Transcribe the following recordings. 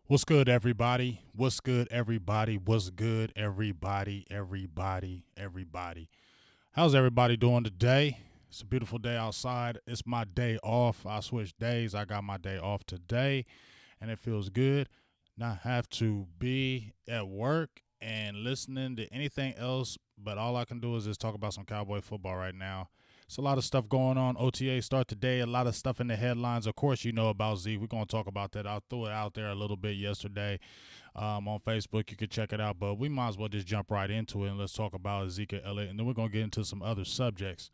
What's good, everybody? What's good, everybody? What's good, everybody? Everybody. How's everybody doing today? It's a beautiful day outside. It's my day off. I switched days. I got my day off today, and it feels good not have to be at work and listening to anything else. But all I can do is just talk about some Cowboy football right now. It's a lot of stuff going on. OTA start today. A lot of stuff in the headlines. Of course, you know about Z. We're going to talk about that. I threw it out there a little bit yesterday on Facebook. You can check it out. But we might as well just jump right into it and let's talk about Ezekiel Elliott. And then we're going to get into some other subjects.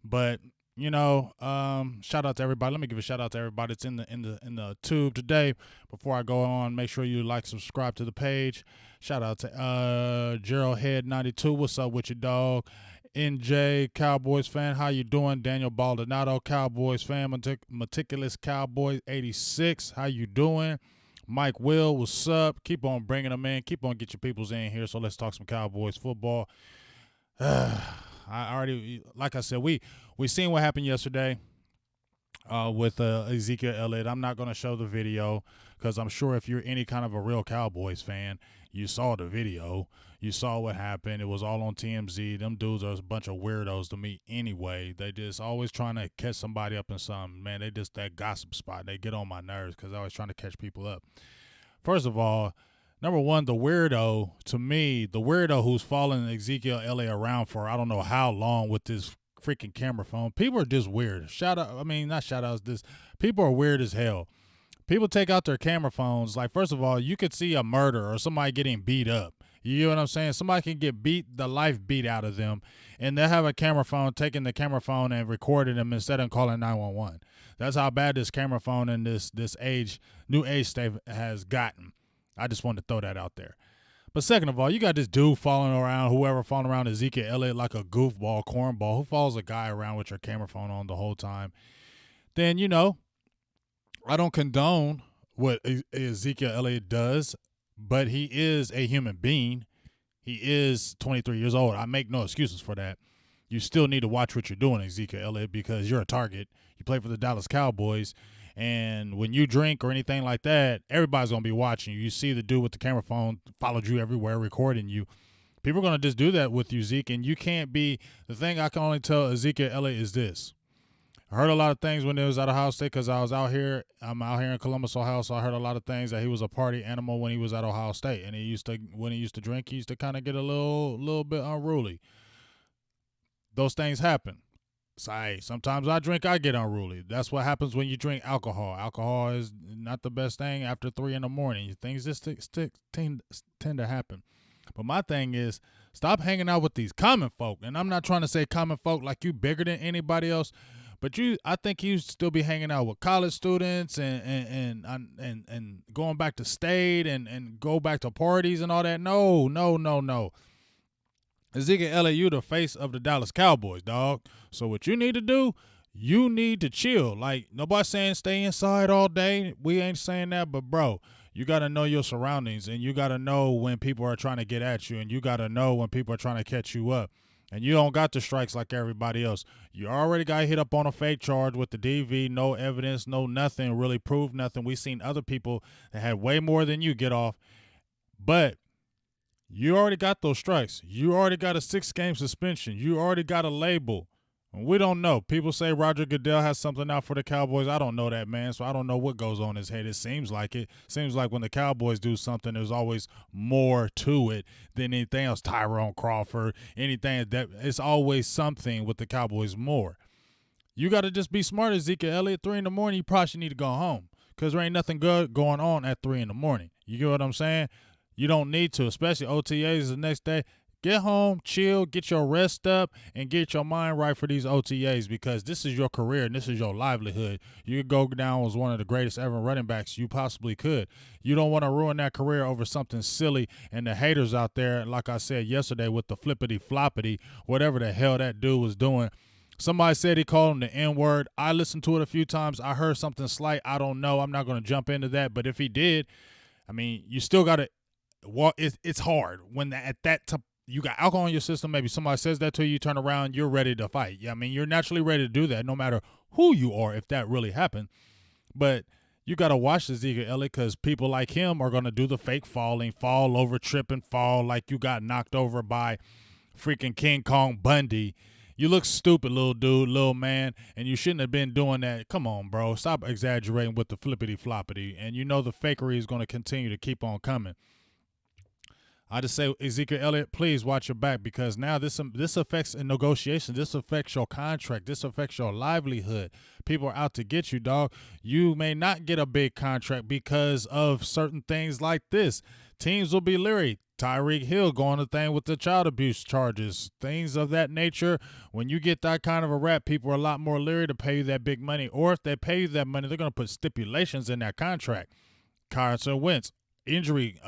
But shout out to everybody. Let me give a shout out to everybody that's in the tube today. Before I go on, make sure you like, subscribe to the page. Shout out to Gerald Head 92. What's up with you, dog? NJ Cowboys fan, how you doing? Daniel Baldonado Cowboys fan, meticulous Cowboys 86. How you doing? Mike Will, what's up? Keep on bringing them in. Keep on get your peoples in here. So let's talk some Cowboys football. I already, like I said, we seen what happened yesterday with Ezekiel Elliott. I'm not going to show the video because I'm sure if you're any kind of a real Cowboys fan, you saw the video. You saw what happened. It was all on TMZ. Them dudes are a bunch of weirdos to me anyway. They just always trying to catch somebody up in something. Man, they just that gossip spot. They get on my nerves because they're always trying to catch people up. First of all, number one, the weirdo, to me, the weirdo who's following Ezekiel Elliott around for I don't know how long with this freaking camera phone. People are just weird. Not shout outs, this people are weird as hell. People take out their camera phones. Like, first of all, you could see a murder or somebody getting beat up. You know what I'm saying? Somebody can get the life beat out of them, and they'll have a camera phone, taking the camera phone and recording them instead of calling 911. That's how bad this camera phone and this new age state has gotten. I just wanted to throw that out there. But second of all, you got this dude whoever following around Ezekiel Elliott like a goofball, cornball, who follows a guy around with your camera phone on the whole time. Then, I don't condone what Ezekiel Elliott does, but he is a human being. He is 23 years old. I make no excuses for that. You still need to watch what you're doing, Ezekiel Elliott, because you're a target. You play for the Dallas Cowboys, and when you drink or anything like that, everybody's going to be watching you. You see the dude with the camera phone followed you everywhere, recording you. People are going to just do that with you, Zeke, and you can't be – the thing I can only tell Ezekiel Elliott is this. I heard a lot of things when he was at Ohio State because I was out here. I'm out here in Columbus, Ohio, so I heard a lot of things that he was a party animal when he was at Ohio State, and when he used to drink, he used to kind of get a little bit unruly. Those things happen. So, sometimes I drink, I get unruly. That's what happens when you drink alcohol. Alcohol is not the best thing after 3 a.m. Things just tend to happen. But my thing is, stop hanging out with these common folk. And I'm not trying to say common folk like you bigger than anybody else. But I think you still be hanging out with college students and going back to state and go back to parties and all that. No. Ezekiel Elliott, you the face of the Dallas Cowboys, dog. So what you need to do, you need to chill. Like, nobody's saying stay inside all day. We ain't saying that, but bro, you got to know your surroundings, and you got to know when people are trying to get at you, and you got to know when people are trying to catch you up. And you don't got the strikes like everybody else. You already got hit up on a fake charge with the DV, no evidence, no nothing, really proved nothing. We seen other people that had way more than you get off. But you already got those strikes. You already got a 6-game suspension. You already got a label. We don't know. People say Roger Goodell has something out for the Cowboys. I don't know that, man, so I don't know what goes on in his head. It seems like it. Seems like when the Cowboys do something, there's always more to it than anything else. Tyrone Crawford, anything. It's always something with the Cowboys more. You got to just be smart, Ezekiel Elliott. 3 a.m, you probably should need to go home because there ain't nothing good going on at 3 a.m. You get what I'm saying? You don't need to, especially OTAs the next day. Get home, chill, get your rest up, and get your mind right for these OTAs because this is your career and this is your livelihood. You could go down as one of the greatest ever running backs you possibly could. You don't want to ruin that career over something silly, and the haters out there, like I said yesterday with the flippity-floppity, whatever the hell that dude was doing. Somebody said he called him the N-word. I listened to it a few times. I heard something slight. I don't know. I'm not going to jump into that, but if he did, I mean, you still got to walk. It's hard when at that time. You got alcohol in your system, maybe somebody says that to you, turn around, you're ready to fight. Yeah, I mean, you're naturally ready to do that no matter who you are if that really happened. But You got to watch Ezekiel Elliott because people like him are going to do the fake falling, fall over, trip and fall like you got knocked over by freaking King Kong Bundy. You look stupid, little dude, little man, and you shouldn't have been doing that. Come on, bro. Stop exaggerating with the flippity floppity. And you know the fakery is going to continue to keep on coming. I just say, Ezekiel Elliott, please watch your back because now this affects a negotiation. This affects your contract. This affects your livelihood. People are out to get you, dog. You may not get a big contract because of certain things like this. Teams will be leery. Tyreek Hill going to thing with the child abuse charges, things of that nature. When you get that kind of a rap, people are a lot more leery to pay you that big money. Or if they pay you that money, they're going to put stipulations in that contract. Carson Wentz, injury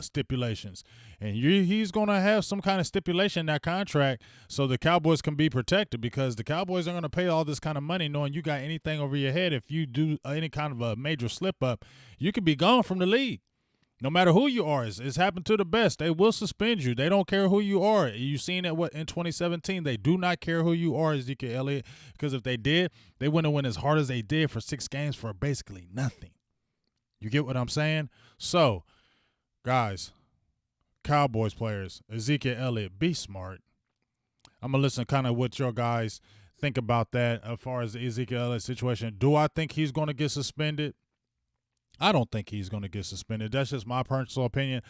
stipulations, and he's going to have some kind of stipulation in that contract so the Cowboys can be protected because the Cowboys are going to pay all this kind of money knowing you got anything over your head. If you do any kind of a major slip up, you could be gone from the league. No matter who you are, it's happened to the best. They will suspend you. They don't care who you are. You've seen it in 2017. They do not care who you are, Ezekiel Elliott, because if they did, they wouldn't win as hard as they did for 6 games for basically nothing. You get what I'm saying? So, guys, Cowboys players, Ezekiel Elliott, be smart. I'm going to listen kind of what your guys think about that as far as the Ezekiel Elliott situation. Do I think he's going to get suspended? I don't think he's going to get suspended. That's just my personal opinion.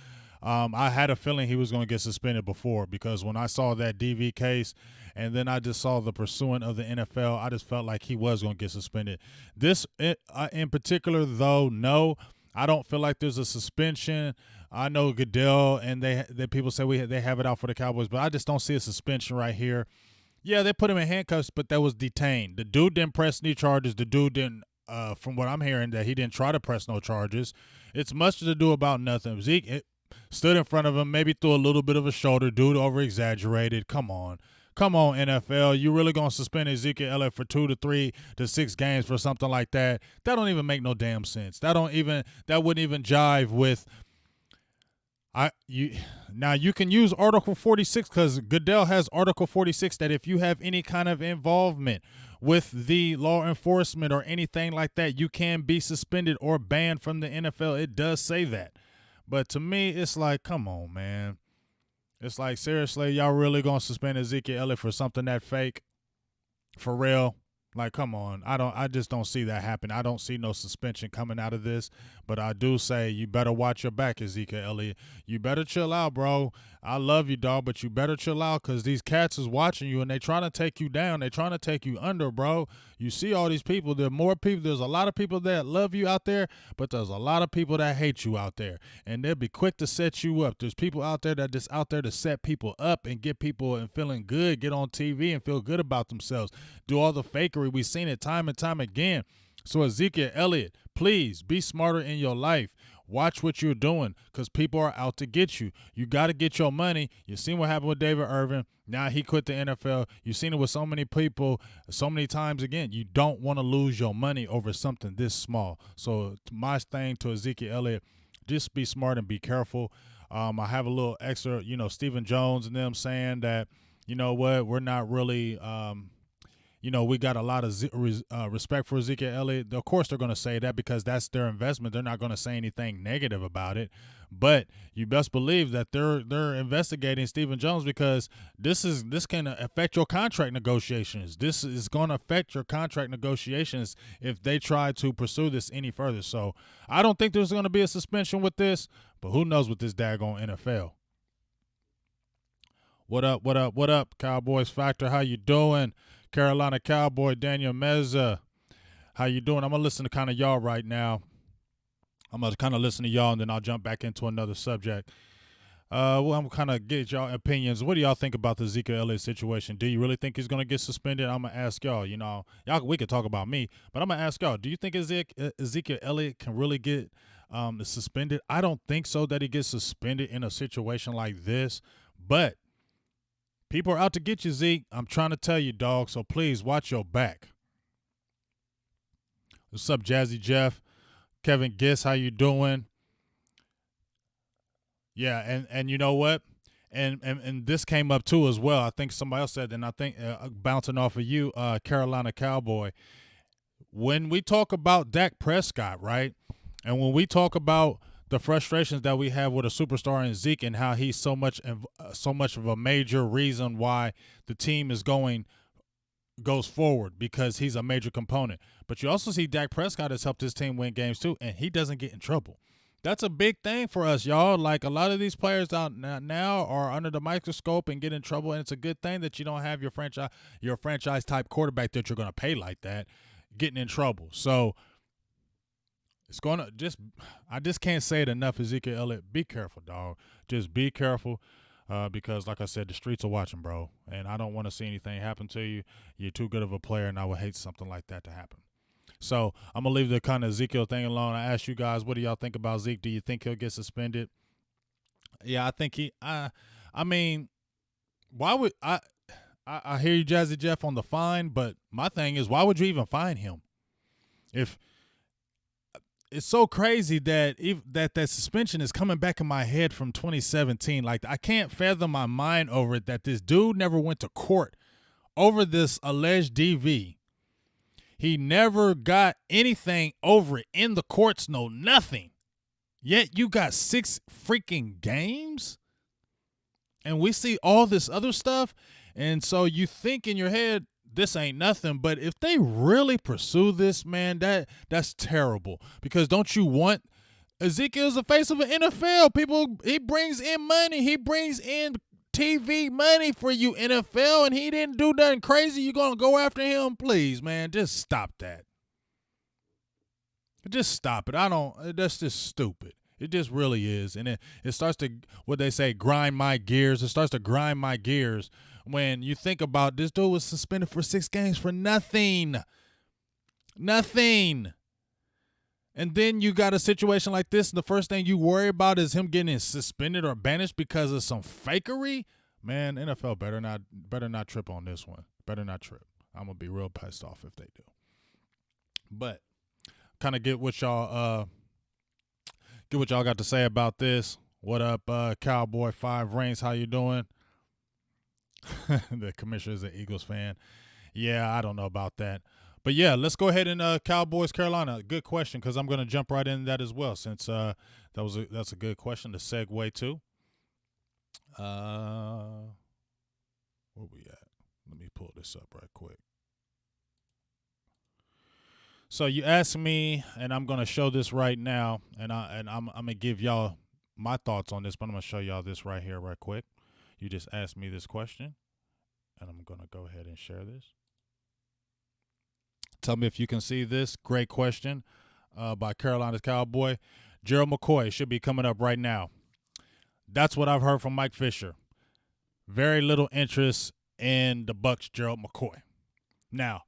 I had a feeling he was going to get suspended before because when I saw that DV case and then I just saw the pursuant of the NFL, I just felt like he was going to get suspended. This in particular, though, no, I don't feel like there's a suspension. I know Goodell and they people say they have it out for the Cowboys, but I just don't see a suspension right here. Yeah, they put him in handcuffs, but that was detained. The dude didn't press any charges. The dude didn't. From what I'm hearing, that he didn't try to press no charges. It's much to do about nothing. Zeke stood in front of him, maybe threw a little bit of a shoulder. Dude over-exaggerated. Come on, NFL. You really going to suspend Ezekiel Elliott for 2 to 3 to 6 games for something like that? That don't even make no damn sense. That wouldn't even jive with Now you can use Article 46 because Goodell has Article 46 that if you have any kind of involvement with the law enforcement or anything like that, you can be suspended or banned from the NFL. It does say that. But to me, it's like, come on, man. It's like, seriously, y'all really going to suspend Ezekiel Elliott for something that fake? For real? Like, come on. I just don't see that happen. I don't see no suspension coming out of this. But I do say you better watch your back, Ezekiel Elliott. You better chill out, bro. I love you, dog, but you better chill out because these cats is watching you and they trying to take you down. They trying to take you under, bro. You see all these people. There are more people. There's a lot of people that love you out there, but there's a lot of people that hate you out there. And they'll be quick to set you up. There's people out there that just out there to set people up and get people and feeling good, get on TV and feel good about themselves. Do all the fakery. We've seen it time and time again. So Ezekiel Elliott, please be smarter in your life. Watch what you're doing because people are out to get you. You got to get your money. You've seen what happened with David Irvin. Now he quit the NFL. You've seen it with so many people so many times again. You don't want to lose your money over something this small. So my thing to Ezekiel Elliott, just be smart and be careful. I have a little extra, Stephen Jones and them saying that, you know what, we're not really we got a lot of respect for Ezekiel Elliott. Of course, they're going to say that because that's their investment. They're not going to say anything negative about it. But you best believe that they're investigating Stephen Jones because this can affect your contract negotiations. This is going to affect your contract negotiations if they try to pursue this any further. So I don't think there's going to be a suspension with this, but who knows with this daggone NFL. What up, Cowboys Factor? How you doing? Carolina Cowboy, Daniel Meza. How you doing? I'm going to listen to kind of y'all right now. I'm going to kind of listen to y'all, and then I'll jump back into another subject. I'm kind of get y'all opinions. What do y'all think about the Ezekiel Elliott situation? Do you really think he's going to get suspended? I'm going to ask y'all. We could talk about me, but I'm going to ask y'all. Do you think Ezekiel Elliott can really get suspended? I don't think so that he gets suspended in a situation like this, but people are out to get you, Zeke. I'm trying to tell you, dog, so please watch your back. What's up, Jazzy Jeff? Kevin Giss, how you doing? Yeah, and you know what? And this came up too as well. I think somebody else said, and I think bouncing off of you, Carolina Cowboy, when we talk about Dak Prescott, right, and when we talk about the frustrations that we have with a superstar in Zeke and how he's so much of a major reason why the team goes forward because he's a major component. But you also see Dak Prescott has helped his team win games too, and he doesn't get in trouble. That's a big thing for us, y'all. Like, a lot of these players out now are under the microscope and get in trouble, and it's a good thing that you don't have your franchise type quarterback that you're going to pay like that getting in trouble. So it's going to I just can't say it enough, Ezekiel Elliott. Be careful, dog. Just be careful because, like I said, the streets are watching, bro, and I don't want to see anything happen to you. You're too good of a player, and I would hate something like that to happen. So I'm going to leave the kind of Ezekiel thing alone. I asked you guys, what do y'all think about Zeke? Do you think he'll get suspended? Yeah, I think I mean, why would I hear you, Jazzy Jeff, on the fine, but my thing is, why would you even fine him? If it's so crazy that that suspension is coming back in my head from 2017. Like, I can't fathom my mind over it that this dude never went to court over this alleged DV. He never got anything over it in the courts, no nothing. Yet you got 6 freaking games, and we see all this other stuff, and so you think in your head, this ain't nothing. But if they really pursue this, man, that's terrible. Because don't you want Ezekiel's the face of the NFL? He brings in money. He brings in TV money for you, NFL, and he didn't do nothing crazy. You gonna go after him? Please, man, just stop that. Just stop it. That's just stupid. It just really is. And it starts to, what they say, grind my gears. It starts to grind my gears when you think about this dude was suspended for 6 games for nothing. Nothing. And then you got a situation like this, and the first thing you worry about is him getting suspended or banished because of some fakery. Man, NFL better not trip on this one. Better not trip. I'm gonna be real pissed off if they do. But kind of get what y'all got to say about this. What up, Cowboy 5 Rings? How you doing? The commissioner is an Eagles fan. Yeah, I don't know about that. But yeah, let's go ahead and Cowboys Carolina. Good question, because I'm going to jump right into that as well, since that's a good question to segue to. Where we at? Let me pull this up right quick. So you asked me, and I'm going to show this right now, and I'm going to give y'all my thoughts on this, but I'm going to show y'all this right here right quick. You just asked me this question, and I'm going to go ahead and share this. Tell me if you can see this. Great question by Carolina's Cowboy. Gerald McCoy should be coming up right now. That's what I've heard from Mike Fisher. Very little interest in the Bucs' Gerald McCoy. Now,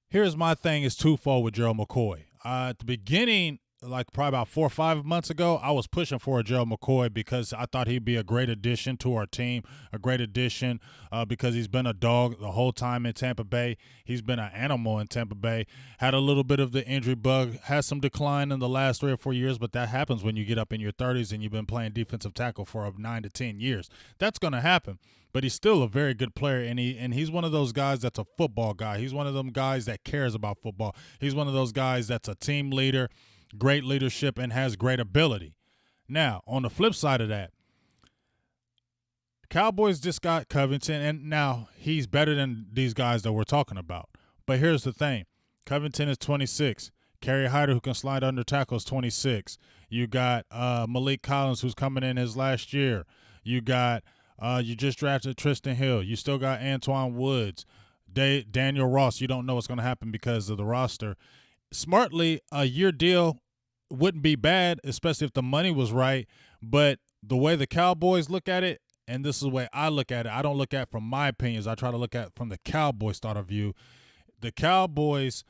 here's my thing is twofold with Gerald McCoy. At the beginning, like probably about 4 or 5 months ago, I was pushing for a Gerald McCoy because I thought he'd be a great addition to our team, a great addition because he's been a dog the whole time in Tampa Bay. He's been an animal in Tampa Bay. Had a little bit of the injury bug, had some decline in the last 3 or 4 years, but that happens when you get up in your 30s and you've been playing defensive tackle for 9 to 10 years. That's going to happen. But he's still a very good player, and he's one of those guys that's a football guy. He's one of them guys that cares about football. He's one of those guys that's a team leader, great leadership, and has great ability. Now, on the flip side of that, Cowboys just got Covington, and now he's better than these guys that we're talking about. But here's the thing. Covington is 26. Kerry Hyder, who can slide under tackle, is 26. You got Malik Collins, who's coming in his last year. You got you just drafted Tristan Hill. You still got Antoine Woods. Daniel Ross. You don't know what's going to happen because of the roster. Smartly, a year deal wouldn't be bad, especially if the money was right. But the way the Cowboys look at it, and this is the way I look at it, I don't look at it from my opinions. I try to look at it from the Cowboys' thought of view. The Cowboys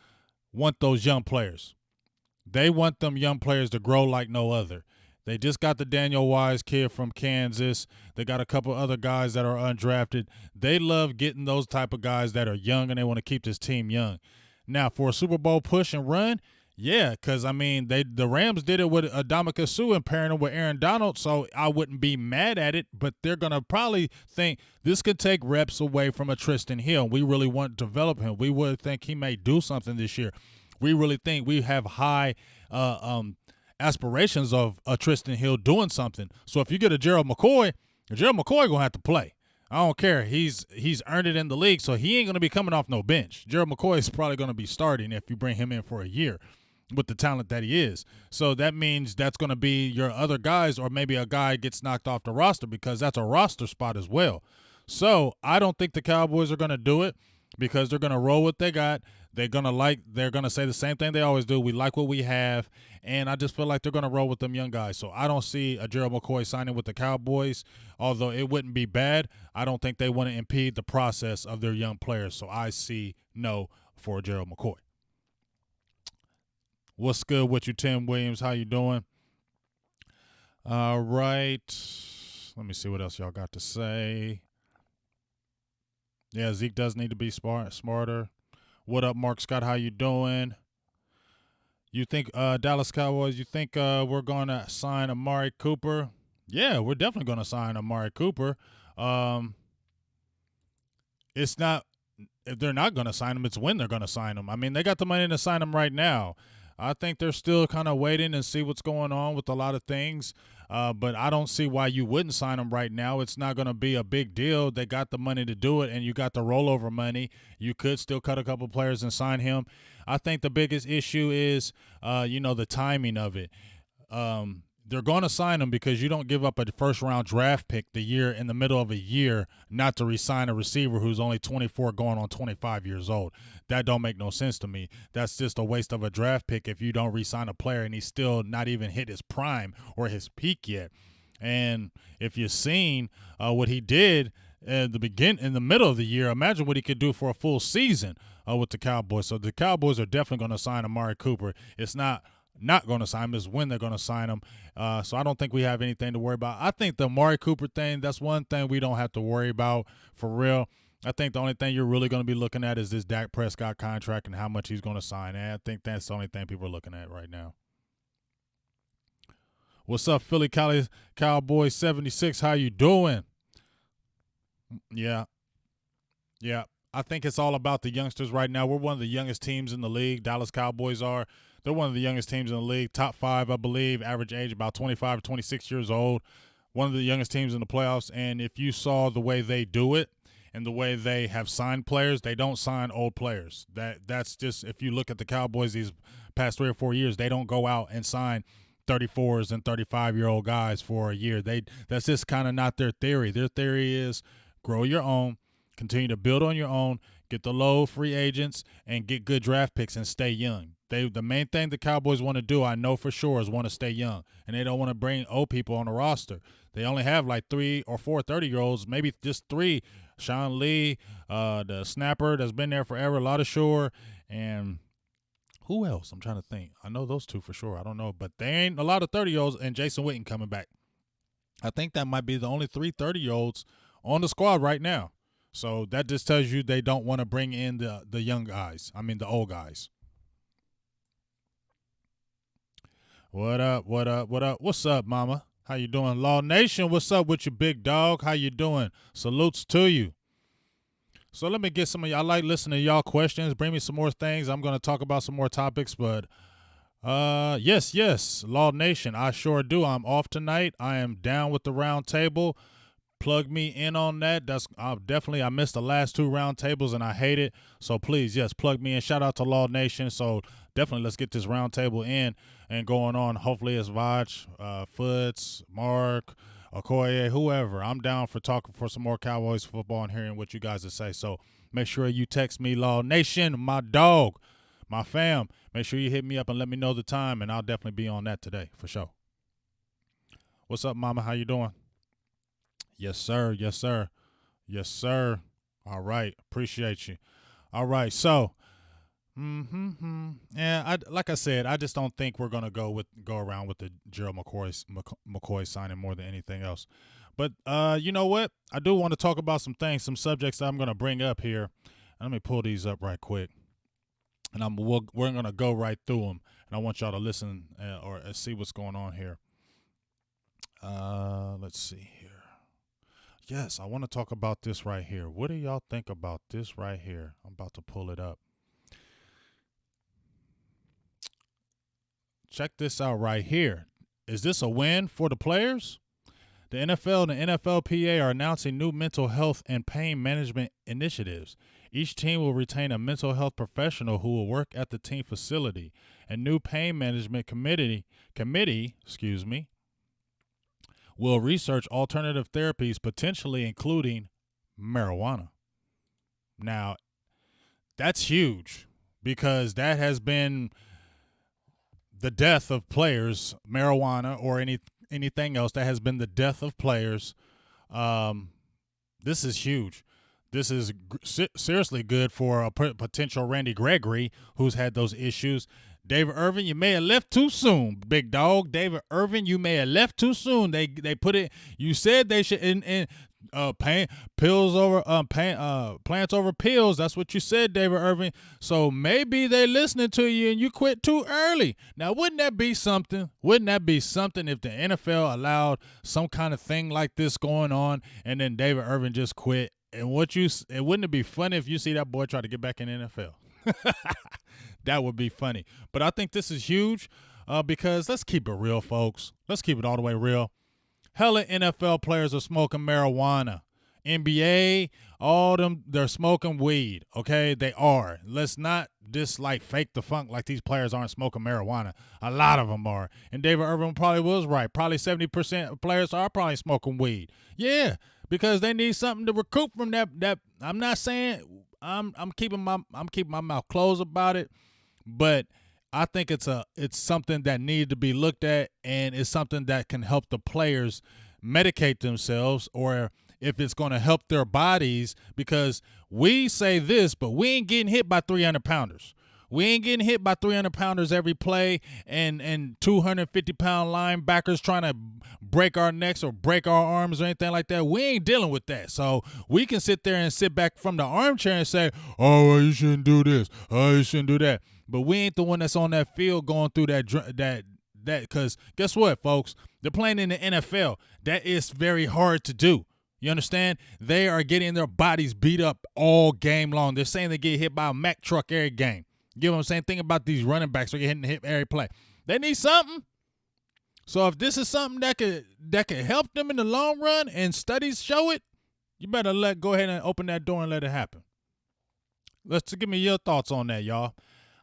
want those young players. They want them young players to grow like no other. They just got the Daniel Wise kid from Kansas. They got a couple other guys that are undrafted. They love getting those type of guys that are young, and they want to keep this team young. Now, for a Super Bowl push and run, yeah, because, I mean, the Rams did it with Adamaka Suh and pairing him with Aaron Donald, so I wouldn't be mad at it, but they're going to probably think this could take reps away from a Tristan Hill. We really want to develop him. We would think he may do something this year. we really think we have high aspirations of Tristan Hill doing something. So if you get a Gerald McCoy gonna have to play. I don't care. He's earned it in the league, so he ain't gonna be coming off no bench. Gerald McCoy is probably gonna be starting if you bring him in for a year with the talent that he is. So that means that's going to be your other guys, or maybe a guy gets knocked off the roster because that's a roster spot as well. So I don't think the Cowboys are going to do it because they're going to roll what they got. They're going to say the same thing they always do. We like what we have, and I just feel like they're going to roll with them young guys. So I don't see a Gerald McCoy signing with the Cowboys, although it wouldn't be bad. I don't think they want to impede the process of their young players. So I see no for Gerald McCoy. What's good with you, Tim Williams? How you doing? All right. Let me see what else y'all got to say. Yeah, Zeke does need to be smarter. What up, Mark Scott? How you doing? You think Dallas Cowboys, you think we're going to sign Amari Cooper? Yeah, we're definitely going to sign Amari Cooper. It's not if they're not going to sign him, it's when they're going to sign him. I mean, they got the money to sign him right now. I think they're still kind of waiting and see what's going on with a lot of things. But I don't see why you wouldn't sign him right now. It's not going to be a big deal. They got the money to do it, and you got the rollover money. You could still cut a couple players and sign him. I think the biggest issue is, the timing of it. They're going to sign him because you don't give up a first-round draft pick in the middle of a year not to re-sign a receiver who's only 24 going on 25 years old. That don't make no sense to me. That's just a waste of a draft pick if you don't re-sign a player and he's still not even hit his prime or his peak yet. And if you've seen what he did in the middle of the year, imagine what he could do for a full season with the Cowboys. So the Cowboys are definitely going to sign Amari Cooper. It's not going to sign him, is when they're going to sign him. So I don't think we have anything to worry about. I think the Amari Cooper thing, that's one thing we don't have to worry about for real. I think the only thing you're really going to be looking at is this Dak Prescott contract and how much he's going to sign. And I think that's the only thing people are looking at right now. What's up, Philly Cowboys 76? How you doing? Yeah. I think it's all about the youngsters right now. We're one of the youngest teams in the league. Dallas Cowboys are. They're one of the youngest teams in the league. Top 5, I believe. Average age about 25 or 26 years old. One of the youngest teams in the playoffs. And if you saw the way they do it and the way they have signed players, they don't sign old players. That's just, if you look at the Cowboys these past 3 or 4 years, they don't go out and sign 34s and 35-year-old guys for a year. That's just kind of not their theory. Their theory is grow your own, continue to build on your own, get the low free agents, and get good draft picks and stay young. The main thing the Cowboys want to do, I know for sure, is want to stay young, and they don't want to bring old people on the roster. They only have like 3 or 4 30-year-olds, maybe just 3. Sean Lee, the snapper that's been there forever, Ladashore, and who else? I'm trying to think. I know those 2 for sure. I don't know, but they ain't a lot of 30-year-olds, and Jason Witten coming back. I think that might be the only 3 30-year-olds on the squad right now. So that just tells you they don't want to bring in the young guys. I mean, the old guys. What up? What's up, mama? How you doing? Law Nation, what's up with you, big dog? How you doing? Salutes to you. So let me get some of y'all. I like listening to y'all questions. Bring me some more things. I'm going to talk about some more topics, but yes, Law Nation, I sure do. I'm off tonight. I am down with the round table. Plug me in on that. I missed the last 2 round tables and I hate it. So please, yes, plug me in. Shout out to Law Nation. So definitely let's get this round table in and going on. Hopefully it's Vach, Foots, Mark, Okoye, whoever. I'm down for talking for some more Cowboys football and hearing what you guys say. So make sure you text me, Law Nation, my dog, my fam. Make sure you hit me up and let me know the time, and I'll definitely be on that today for sure. What's up, mama? How you doing? Yes, sir. All right. Appreciate you. All right. So, yeah, like I said, I just don't think we're going to go around with the Gerald McCoy signing more than anything else. But you know what? I do want to talk about some subjects that I'm going to bring up here. Let me pull these up right quick. And we're going to go right through them. And I want y'all to listen or see what's going on here. Let's see here. Yes, I want to talk about this right here. What do y'all think about this right here? I'm about to pull it up. check this out right here. Is this a win for the players? The NFL and the NFLPA are announcing new mental health and pain management initiatives. Each team will retain a mental health professional who will work at the team facility. A new pain management committee, will research alternative therapies, potentially including marijuana. Now, that's huge because that has been the death of players, marijuana or anything else. That has been the death of players. This is huge. This is seriously good for a potential Randy Gregory who's had those issues. David Irvin, you may have left too soon, big dog. David Irvin, you may have left too soon. They put it. You said they should pills over plants over pills. That's what you said, David Irvin. So maybe they listening to you and you quit too early. Now, wouldn't that be something? Wouldn't that be something if the NFL allowed some kind of thing like this going on and then David Irvin just quit? And wouldn't it be funny if you see that boy try to get back in the NFL? That would be funny. But I think this is huge because let's keep it real, folks. Let's keep it all the way real. Hella NFL players are smoking marijuana. NBA, all them, they're smoking weed, okay? They are. Let's not just like fake the funk like these players aren't smoking marijuana. A lot of them are. And David Irvin probably was right. Probably 70% of players are probably smoking weed. Yeah, because they need something to recoup from that. I'm not saying I'm keeping my mouth closed about it, but I think it's something that needs to be looked at, and it's something that can help the players medicate themselves, or if it's going to help their bodies, because we say this, but we ain't getting hit by 300-pounders. We ain't getting hit by 300-pounders every play and 250-pound linebackers trying to break our necks or break our arms or anything like that. We ain't dealing with that. So we can sit there and sit back from the armchair and say, oh, well, you shouldn't do this. Oh, you shouldn't do that. But we ain't the one that's on that field going through that because guess what, folks? They're playing in the NFL. That is very hard to do. You understand? They are getting their bodies beat up all game long. They're saying they get hit by a Mack truck every game. You know what I'm saying? Think about these running backs. They're getting hit every play. They need something. So if this is something that could help them in the long run and studies show it, you better go ahead and open that door and let it happen. Give me your thoughts on that, y'all.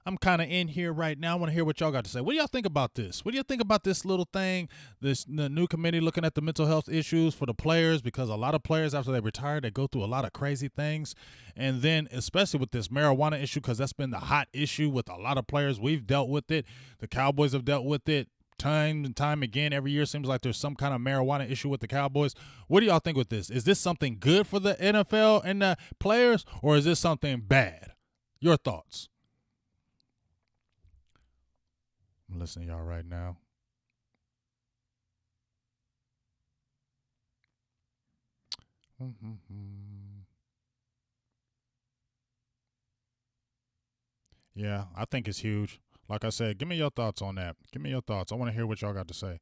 I'm kind of in here right now. I want to hear what y'all got to say. What do y'all think about this? What do you think about this little thing, the new committee looking at the mental health issues for the players? Because a lot of players, after they retire, they go through a lot of crazy things. And then especially with this marijuana issue, because that's been the hot issue with a lot of players. We've dealt with it. The Cowboys have dealt with it time and time again. Every year seems like there's some kind of marijuana issue with the Cowboys. What do y'all think with this? Is this something good for the NFL and the players, or is this something bad? Your thoughts. I'm listening to y'all right now. Yeah, I think it's huge. Like I said, give me your thoughts on that. Give me your thoughts. I want to hear what y'all got to say.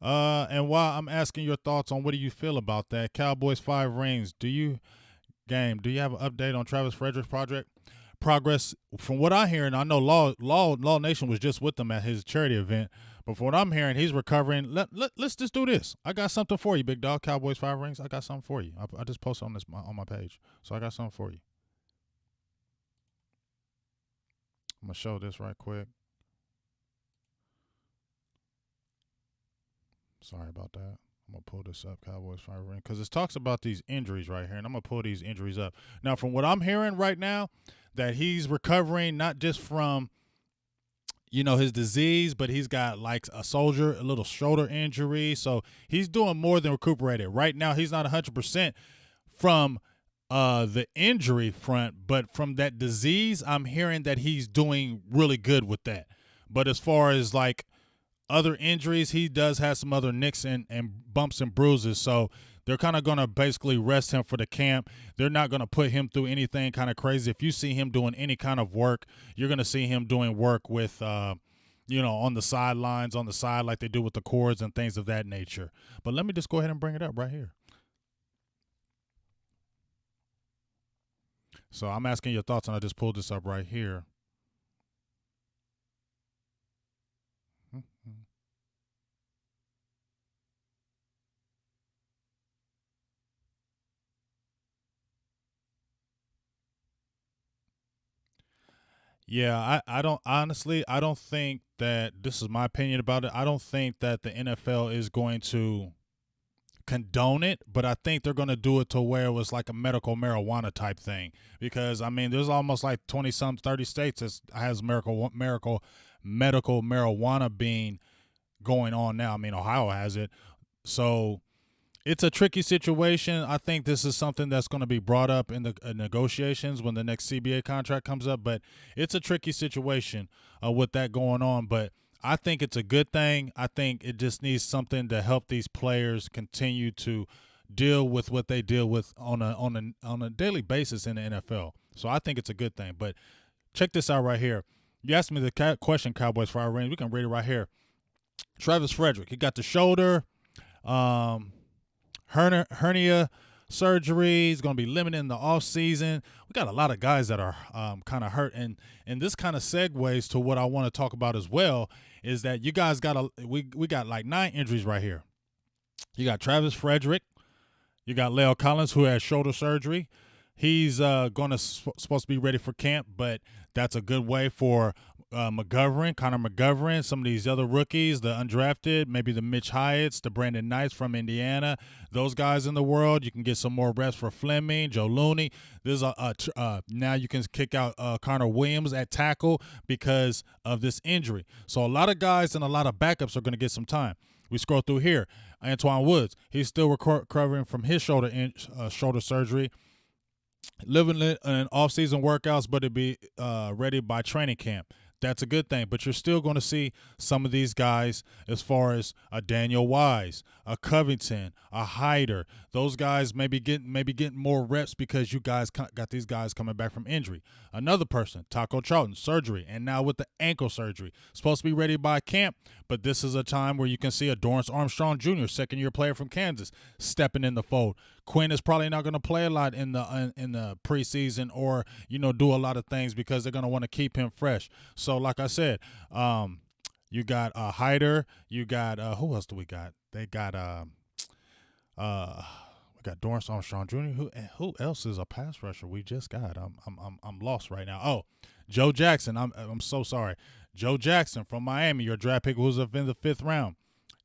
And while I'm asking your thoughts on what do you feel about that, Cowboys 5 rings. Do you have an update on Travis Frederick's progress? From what I'm hearing, I know Law Nation was just with them at his charity event, but from what I'm hearing, he's recovering. Let's just do this. I got something for you, big dog. Cowboys 5 rings. I got something for you. I just posted on my page, so I got something for you. I'm gonna show this right quick. Sorry about that. I'm going to pull this up, Cowboys 5 ring, because it talks about these injuries right here, and I'm going to pull these injuries up. Now, from what I'm hearing right now, that he's recovering not just from, his disease, but he's got like a little shoulder injury. So he's doing more than recuperated. Right now, he's not 100% from the injury front, but from that disease, I'm hearing that he's doing really good with that. But as far as like other injuries, he does have some other nicks and bumps and bruises. So they're kind of going to basically rest him for the camp. They're not going to put him through anything kind of crazy. If you see him doing any kind of work, you're going to see him doing work with, on the sidelines, on the side like they do with the cords and things of that nature. But let me just go ahead and bring it up right here. So I'm asking your thoughts, and I just pulled this up right here. Yeah, I don't honestly, I don't think that this is my opinion about it. I don't think that the NFL is going to condone it, but I think they're going to do it to where it was like a medical marijuana type thing. Because I mean, there's almost like 20 some 30 states that has medical marijuana being going on now. I mean, Ohio has it. So it's a tricky situation. I think this is something that's going to be brought up in the negotiations when the next CBA contract comes up. But it's a tricky situation with that going on. But I think it's a good thing. I think it just needs something to help these players continue to deal with what they deal with on a daily basis in the NFL. So I think it's a good thing. But check this out right here. You asked me the question, Cowboys, for our range. We can read it right here. Travis Frederick, he got the shoulder. Hernia surgery. He's going to be limited in the offseason. We got a lot of guys that are kind of hurt. And this kind of segues to what I want to talk about as well, is that you guys got we got like 9 injuries right here. You got Travis Frederick. You got Leo Collins, who has shoulder surgery. He's supposed to be ready for camp, but that's a good way for Connor McGovern, some of these other rookies, the undrafted, maybe the Mitch Hyatts, the Brandon Knights from Indiana, those guys in the world. You can get some more reps for Fleming, Joe Looney. There's now you can kick out Connor Williams at tackle because of this injury. So a lot of guys and a lot of backups are going to get some time. We scroll through here. Antoine Woods, he's still recovering from his shoulder surgery. Living in off-season workouts, but it'll be ready by training camp. That's a good thing, but you're still going to see some of these guys as far as a Daniel Wise, a Covington, a Hyder. Those guys maybe getting more reps because you guys got these guys coming back from injury. Another person, Taco Charlton, surgery, and now with the ankle surgery. Supposed to be ready by camp, but this is a time where you can see a Dorrance Armstrong Jr., second-year player from Kansas, stepping in the fold. Quinn is probably not going to play a lot in the preseason or do a lot of things because they're going to want to keep him fresh. So like I said, you got Hyder, you got who else do we got? They got we got Dorrance Armstrong Jr. Who else is a pass rusher we just got? I'm lost right now. Oh, Joe Jackson. I'm so sorry. Joe Jackson from Miami, your draft pick, who's up in the 5th round.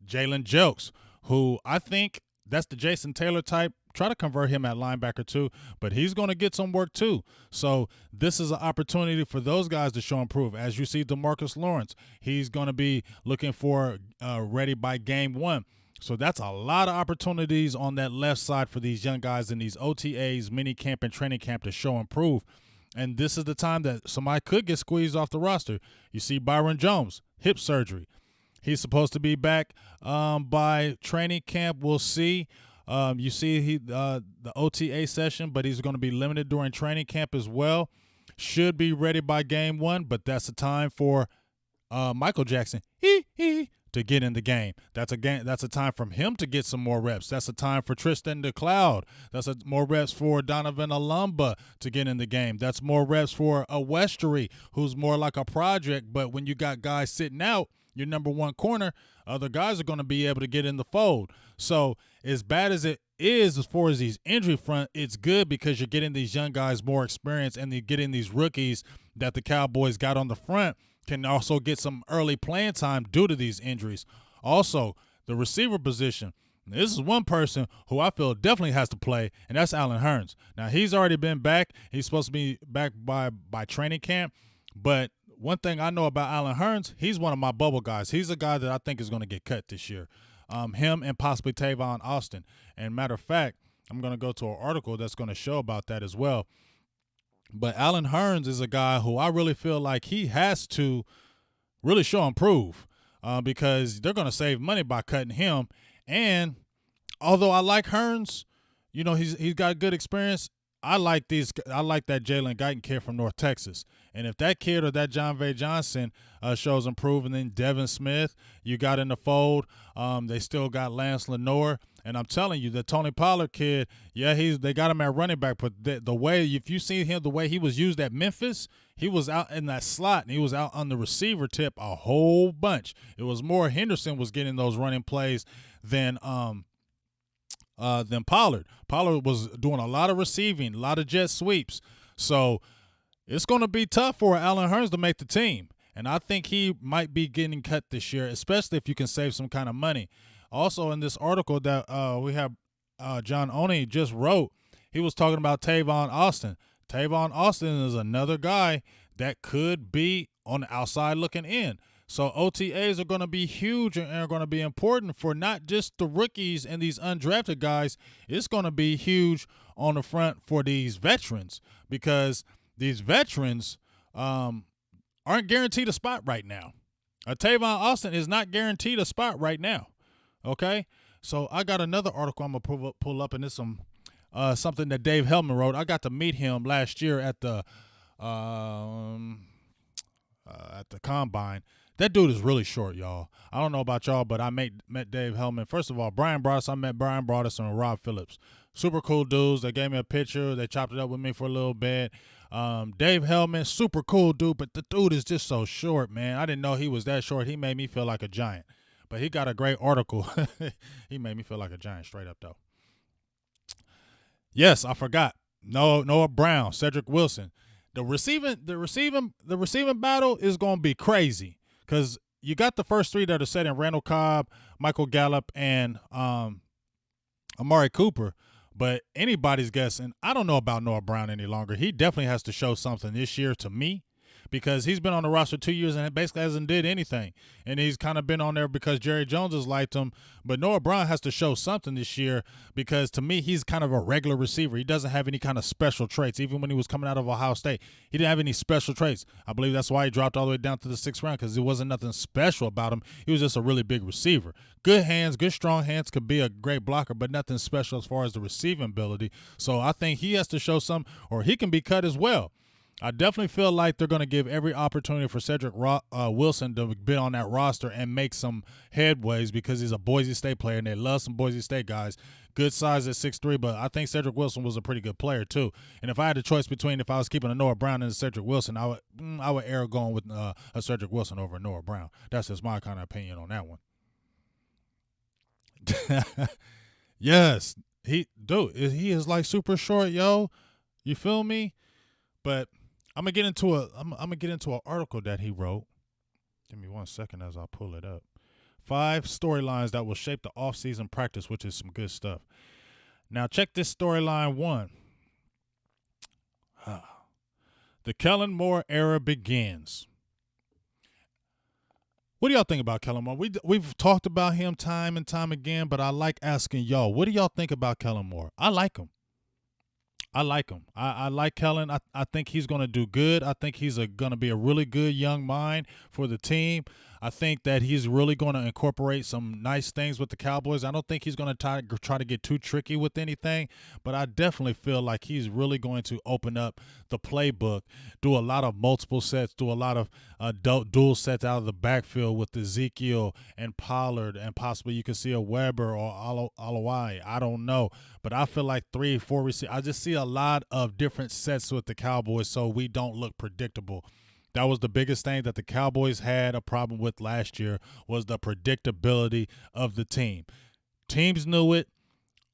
Jalen Jokes, who I think that's the Jason Taylor type. Try to convert him at linebacker too, but he's going to get some work too. So this is an opportunity for those guys to show and prove. As you see, DeMarcus Lawrence, he's going to be looking for ready by game 1. So that's a lot of opportunities on that left side for these young guys in these OTAs, mini camp, and training camp to show and prove. And this is the time that somebody could get squeezed off the roster. You see Byron Jones, hip surgery. He's supposed to be back by training camp. We'll see. You see the OTA session, but he's going to be limited during training camp as well. Should be ready by game 1, but that's the time for Michael Jackson to get in the game. That's a time for him to get some more reps. That's a time for Tristan DeCloud. That's more reps for Donovan Alumba to get in the game. That's more reps for a Westery, who's more like a project. But when you got guys sitting out, your number 1 corner, other guys are going to be able to get in the fold. So as bad as it is as far as these injury front, it's good because you're getting these young guys more experience, and you're getting these rookies that the Cowboys got on the front can also get some early playing time due to these injuries. Also, the receiver position. This is one person who I feel definitely has to play, and that's Allen Hurns. Now, he's already been back. He's supposed to be back by training camp, but one thing I know about Allen Hurns, he's one of my bubble guys. He's a guy that I think is going to get cut this year. Him and possibly Tavon Austin. And matter of fact, I'm going to go to an article that's going to show about that as well. But Allen Hurns is a guy who I really feel like he has to really show and prove because they're going to save money by cutting him. And although I like Hurns, he's got good experience. I like that Jalen Guyton kid from North Texas. And if that kid or that John V. Johnson shows improvement, then Devin Smith, you got in the fold. They still got Lance Lenoir. And I'm telling you, the Tony Pollard kid, yeah, they got him at running back. But the way, if you see him, the way he was used at Memphis, he was out in that slot, and he was out on the receiver tip a whole bunch. It was more Henderson was getting those running plays than Pollard. Pollard was doing a lot of receiving, a lot of jet sweeps. So it's going to be tough for Allen Hurns to make the team. And I think he might be getting cut this year, especially if you can save some kind of money. Also, in this article that we have John Oney just wrote, he was talking about Tavon Austin. Tavon Austin is another guy that could be on the outside looking in. So OTAs are going to be huge and are going to be important for not just the rookies and these undrafted guys. It's going to be huge on the front for these veterans because these veterans aren't guaranteed a spot right now. Tavon Austin is not guaranteed a spot right now. Okay? So I got another article I'm going to pull up, and it's something that Dave Hellman wrote. I got to meet him last year at the Combine. That dude is really short, y'all. I don't know about y'all, but I met Dave Hellman. First of all, I met Brian Broaddus and Rob Phillips. Super cool dudes. They gave me a picture. They chopped it up with me for a little bit. Dave Hellman, super cool dude, but the dude is just so short, man. I didn't know he was that short. He made me feel like a giant. But he got a great article. He made me feel like a giant straight up, though. Yes, I forgot. Noah Brown, Cedric Wilson. The receiving battle is going to be crazy because you got the first three that are set in Randall Cobb, Michael Gallup, and Amari Cooper. But anybody's guess, and I don't know about Noah Brown any longer. He definitely has to show something this year to me because he's been on the roster 2 years and basically hasn't did anything. And he's kind of been on there because Jerry Jones has liked him. But Noah Brown has to show something this year because, to me, he's kind of a regular receiver. He doesn't have any kind of special traits. Even when he was coming out of Ohio State, he didn't have any special traits. I believe that's why he dropped all the way down to the 6th round because there wasn't nothing special about him. He was just a really big receiver. Good hands, good strong hands, could be a great blocker, but nothing special as far as the receiving ability. So I think he has to show some, or he can be cut as well. I definitely feel like they're going to give every opportunity for Cedric Wilson to be on that roster and make some headways because he's a Boise State player, and they love some Boise State guys. Good size at 6'3", but I think Cedric Wilson was a pretty good player too. And if I had a choice between if I was keeping a Noah Brown and a Cedric Wilson, I would err going with a Cedric Wilson over Noah Brown. That's just my kind of opinion on that one. Yes, he is like super short, yo. You feel me? But I'm gonna get into an article that he wrote. Give me 1 second as I pull it up. 5 storylines that will shape the offseason practice, which is some good stuff. Now check this storyline 1. The Kellen Moore era begins. What do y'all think about Kellen Moore? We've talked about him time and time again, but I like asking y'all, what do y'all think about Kellen Moore? I like him. I like Kellen. I think he's going to do good. I think he's going to be a really good young mind for the team. I think that he's really going to incorporate some nice things with the Cowboys. I don't think he's going to try to get too tricky with anything, but I definitely feel like he's really going to open up the playbook, do a lot of multiple sets, do a lot of dual sets out of the backfield with Ezekiel and Pollard, and possibly you could see a Weber or Alawai. I don't know, but I feel like 3 or 4 receivers. I just see a lot of different sets with the Cowboys so we don't look predictable. That was the biggest thing that the Cowboys had a problem with last year, was the predictability of the team. Teams knew it.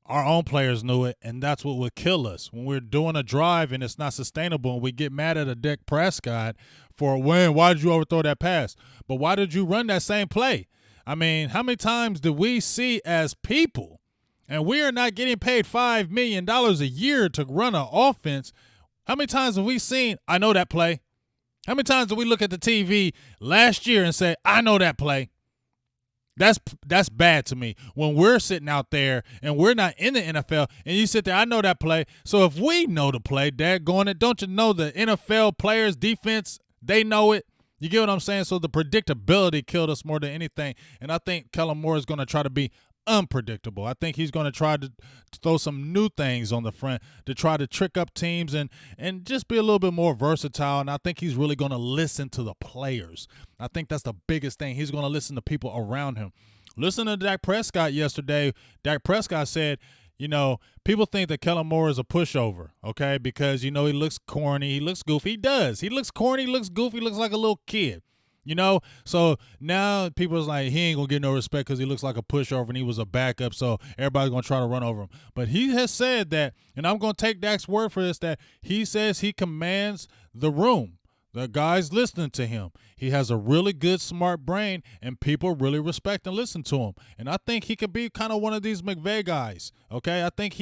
Our own players knew it, and that's what would kill us. When we're doing a drive and it's not sustainable and we get mad at a Dak Prescott for a win, why did you overthrow that pass? But why did you run that same play? I mean, how many times do we see as people, and we are not getting paid $5 million a year to run an offense, how many times have we seen, I know that play? How many times did we look at the TV last year and say, I know that play? That's bad to me. When we're sitting out there and we're not in the NFL and you sit there, I know that play. So if we know the play, daggone it, don't you know the NFL players, defense, they know it? You get what I'm saying? So the predictability killed us more than anything. And I think Kellen Moore is going to try to be unpredictable. I think he's going to try to throw some new things on the front to try to trick up teams and just be a little bit more versatile. And I think he's really going to listen to the players. I think that's the biggest thing. He's going to listen to people around him. Listen to Dak Prescott yesterday. Dak Prescott said, you know, people think that Kellen Moore is a pushover, okay, because, you know, he looks corny, he looks goofy. He does. He looks corny, he looks goofy, he looks like a little kid. So now people's like, he ain't going to get no respect because he looks like a pushover and he was a backup, so everybody's going to try to run over him. But he has said that, and I'm going to take Dak's word for this, that he says he commands the room. The guy's listening to him. He has a really good, smart brain, and people really respect and listen to him. And I think he could be kind of one of these McVay guys. Okay, I think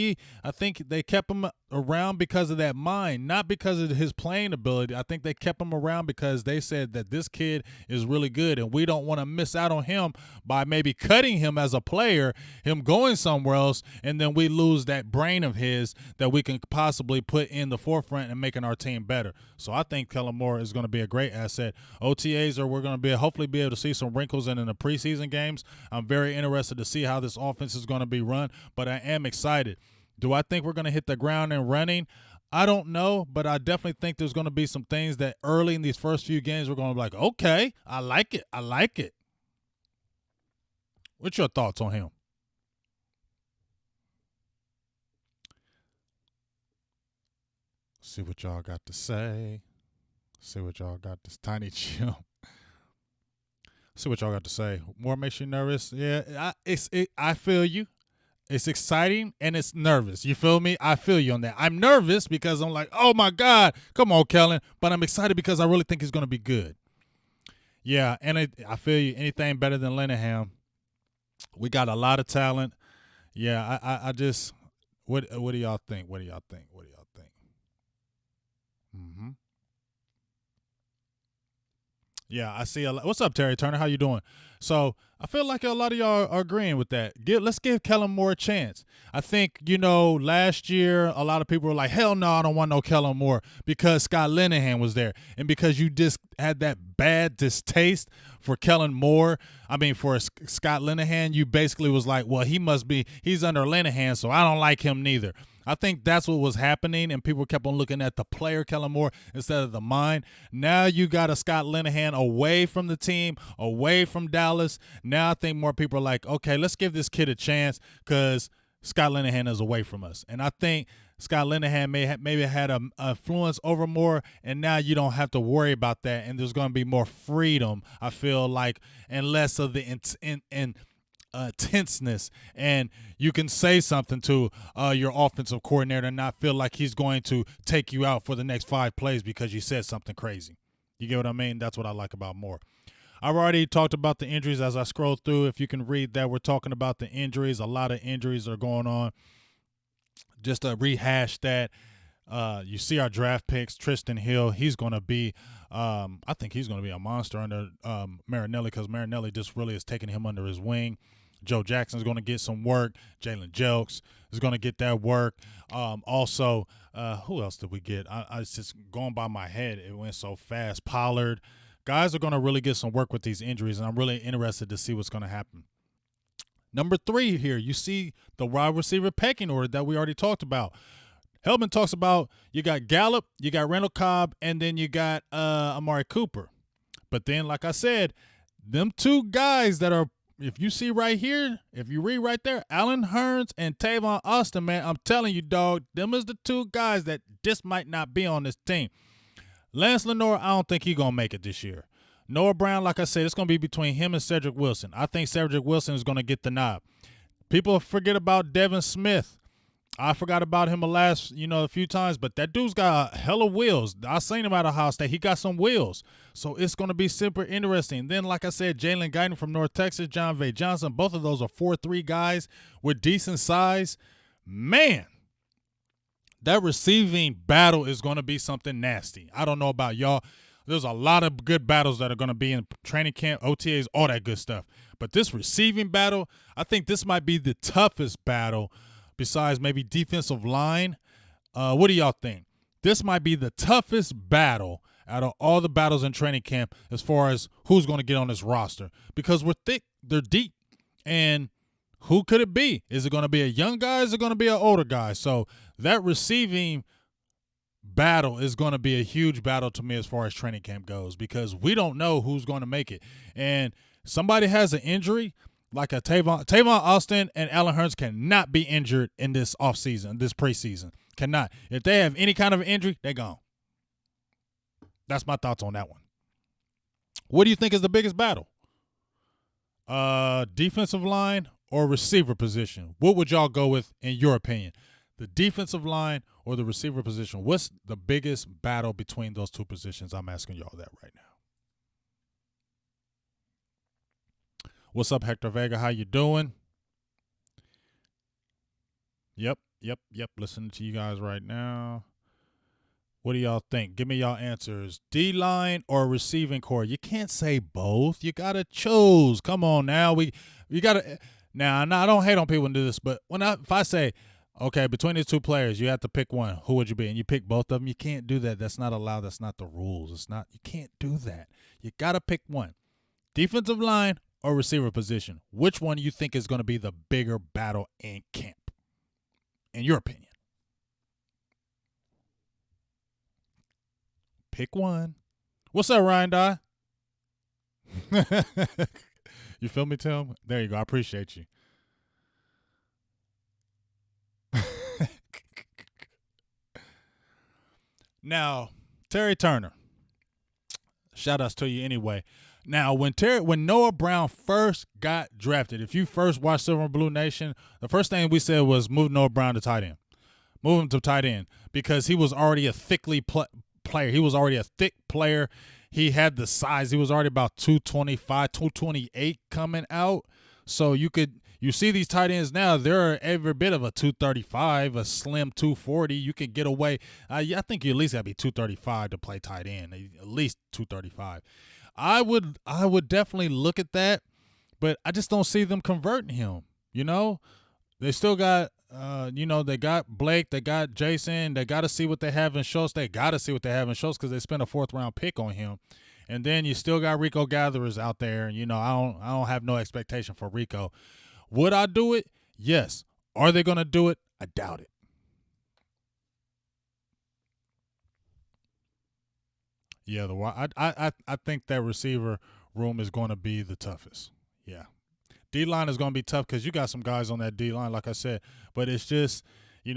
they kept him around because of that mind, not because of his playing ability. I think they kept him around because they said that this kid is really good, and we don't want to miss out on him by maybe cutting him as a player, him going somewhere else, and then we lose that brain of his that we can possibly put in the forefront and making our team better. So I think Kellen Moore is going to be a great asset. OTAs we're going to hopefully be able to see some wrinkles in the preseason games. I'm very interested to see how this offense is going to be run, but I am excited. Do I think we're going to hit the ground and running? I don't know, but I definitely think there's going to be some things that early in these first few games we're going to be like, okay, I like it. I like it. What's your thoughts on him? See what y'all got to say. See what y'all got this tiny chimp. See what y'all got to say. More makes you nervous. Yeah, I feel you. It's exciting and it's nervous. You feel me? I feel you on that. I'm nervous because I'm like, oh my God, come on, Kellen. But I'm excited because I really think he's going to be good. Yeah, and I feel you. Anything better than Linehan. We got a lot of talent. Yeah, I just, what do y'all think? What do y'all think? What do y'all think? Mm-hmm. Yeah, I see a lot. What's up, Terry Turner? How you doing? So I feel like a lot of y'all are agreeing with that. Let's give Kellen Moore a chance. I think, last year a lot of people were like, hell no, I don't want no Kellen Moore because Scott Linehan was there. And because you just had that bad distaste for Kellen Moore, for Scott Linehan, you basically was like, well, he's under Linehan, so I don't like him neither. I think that's what was happening, and people kept on looking at the player, Kellen Moore, instead of the mind. Now you got a Scott Linehan away from the team, away from Dallas. Now I think more people are like, okay, let's give this kid a chance because Scott Linehan is away from us. And I think Scott Linehan maybe had an influence over Moore, and now you don't have to worry about that, and there's going to be more freedom, I feel like, and less of the tenseness, and you can say something to your offensive coordinator and not feel like he's going to take you out for the next 5 plays because you said something crazy. You get what I mean? That's what I like about Moore. I've already talked about the injuries as I scroll through. If you can read that, we're talking about the injuries. A lot of injuries are going on. Just to rehash that, you see our draft picks, Tristan Hill. He's going to be I think he's going to be a monster under Marinelli because Marinelli just really is taking him under his wing. Joe Jackson's going to get some work. Jalen Jelks is going to get that work. Also, who else did we get? I was just going by my head. It went so fast. Pollard. Guys are going to really get some work with these injuries, and I'm really interested to see what's going to happen. Number 3 here, you see the wide receiver pecking order that we already talked about. Hellman talks about you got Gallup, you got Randall Cobb, and then you got Amari Cooper. But then, like I said, them 2 guys that are, if you see right here, if you read right there, Allen Hurns and Tavon Austin, man, I'm telling you, dog, them is the 2 guys that just might not be on this team. Lance Lenore, I don't think he's going to make it this year. Noah Brown, like I said, it's going to be between him and Cedric Wilson. I think Cedric Wilson is going to get the nod. People forget about Devin Smith. I forgot about him a few times, but that dude's got a hell of wheels. I seen him at Ohio State. He got some wheels. So it's going to be super interesting. Then, like I said, Jalen Guyton from North Texas, John V. Johnson, both of those are 4'3" guys with decent size. Man, that receiving battle is going to be something nasty. I don't know about y'all. There's a lot of good battles that are going to be in training camp, OTAs, all that good stuff. But this receiving battle, I think this might be the toughest battle besides maybe defensive line. What do y'all think? This might be the toughest battle out of all the battles in training camp as far as who's going to get on this roster because we're thick, they're deep. And who could it be? Is it going to be a young guy? Is it going to be an older guy? So that receiving battle is going to be a huge battle to me as far as training camp goes because we don't know who's going to make it. And somebody has an injury, like a Tavon Austin and Allen Hurns cannot be injured in this offseason, this preseason. Cannot. If they have any kind of injury, they're gone. That's my thoughts on that one. What do you think is the biggest battle? Defensive line or receiver position? What would y'all go with in your opinion? The defensive line or the receiver position? What's the biggest battle between those two positions? I'm asking y'all that right now. What's up, Hector Vega? How you doing? Yep. Listening to you guys right now. What do y'all think? Give me y'all answers. D-line or receiving core? You can't say both. You got to choose. Come on now. We got to – now, I don't hate on people who do this, but if I say, okay, between these two players, you have to pick one, who would you be? And you pick both of them, you can't do that. That's not allowed. That's not the rules. It's not – you can't do that. You got to pick one. Defensive line or receiver position? Which one you think is going to be the bigger battle in camp, in your opinion? Pick one. What's up, Ryan Dye? You feel me, Tim? There you go. I appreciate you. Now, Terry Turner. Shout outs to you anyway. Now, when Noah Brown first got drafted, if you first watched Silver and Blue Nation, the first thing we said was move Noah Brown to tight end. Move him to tight end because he was already a thickly player. He was already a thick player. He had the size. He was already about 225, 228 coming out. So you see these tight ends now, they're every bit of a 235, a slim 240. You could get away. I think you at least got to be 235 to play tight end, at least 235. I would definitely look at that, but I just don't see them converting him. You know, they still got they got Blake, they got Jason, they got to see what they have in Schultz. They got to see what they have in Schultz because they spent a 4th-round pick on him. And then you still got Rico Gatherers out there, and I don't have no expectation for Rico. Would I do it? Yes. Are they going to do it? I doubt it. Yeah, I think that receiver room is going to be the toughest. Yeah. D-line is going to be tough because you got some guys on that D-line, like I said. But it's just,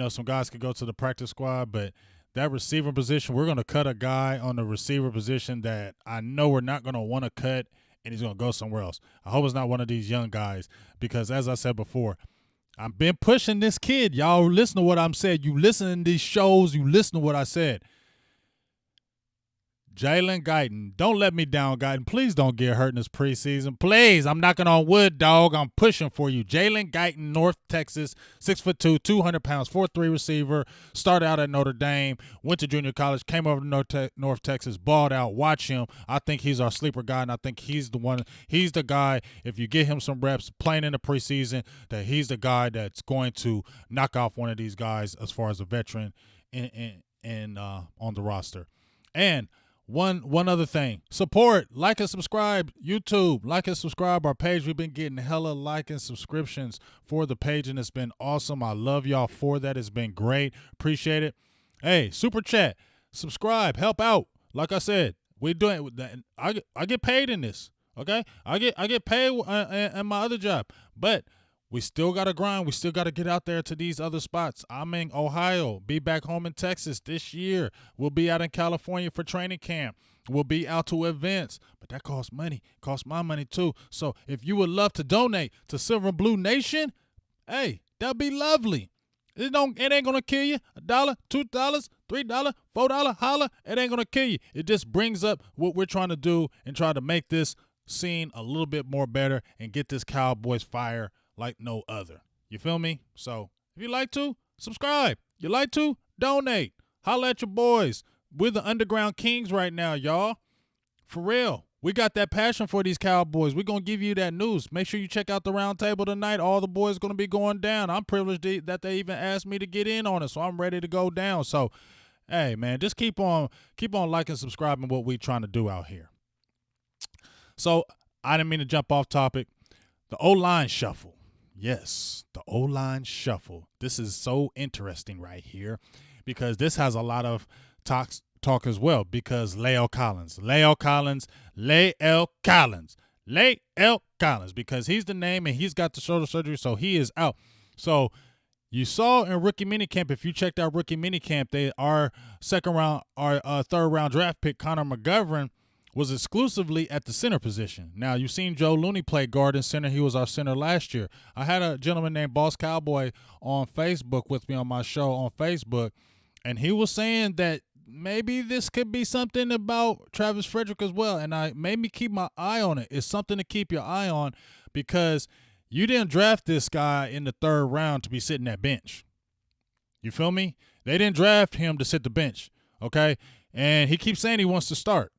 some guys could go to the practice squad. But that receiver position, we're going to cut a guy on the receiver position that I know we're not going to want to cut, and he's going to go somewhere else. I hope it's not one of these young guys because, as I said before, I've been pushing this kid. Y'all listen to what I'm saying. You listen to these shows. You listen to what I said. Jalen Guyton, don't let me down, Guyton. Please don't get hurt in this preseason. Please, I'm knocking on wood, dog. I'm pushing for you. Jalen Guyton, North Texas, 6'2", 200 pounds, 4'3" receiver. Started out at Notre Dame, went to junior college, came over to North Texas, balled out. Watch him. I think he's our sleeper guy, and I think he's the one. He's the guy, if you get him some reps playing in the preseason, that he's the guy that's going to knock off one of these guys as far as a veteran on the roster. And One other thing. Support, like and subscribe. YouTube, like and subscribe our page. We've been getting hella like and subscriptions for the page, and it's been awesome. I love y'all for that. It's been great. Appreciate it. Hey, super chat, subscribe, help out. Like I said, we're doing. I get paid in this. Okay, I get paid in my other job, but we still got to grind. We still got to get out there to these other spots. I'm in Ohio. Be back home in Texas this year. We'll be out in California for training camp. We'll be out to events. But that costs money. Costs my money too. So if you would love to donate to Silver and Blue Nation, hey, that'd be lovely. It ain't going to kill you. $1, $2, $3, $4, holla. It ain't going to kill you. It just brings up what we're trying to do and try to make this scene a little bit more better and get this Cowboys fire like no other. You feel me? So if you like to, subscribe. You like to, donate. Holla at your boys. We're the underground kings right now, y'all. For real. We got that passion for these Cowboys. We're going to give you that news. Make sure you check out the round table tonight. All the boys going to be going down. I'm privileged that they even asked me to get in on it, so I'm ready to go down. So, hey, man, just keep on liking, subscribing what we trying to do out here. So, I didn't mean to jump off topic. The O-line shuffle. Yes, the O-line shuffle. This is so interesting right here because this has a lot of talk as well because La'el Collins, because he's the name and he's got the shoulder surgery, so he is out. So you saw in rookie minicamp, if you checked out rookie minicamp, our third round draft pick, Connor McGovern, was exclusively at the center position. Now, you've seen Joe Looney play guard and center. He was our center last year. I had a gentleman named Boss Cowboy on Facebook with me on my show on Facebook, and he was saying that maybe this could be something about Travis Frederick as well, and I made me keep my eye on it. It's something to keep your eye on because you didn't draft this guy in the third round to be sitting at bench. You feel me? They didn't draft him to sit the bench, okay? And he keeps saying he wants to start.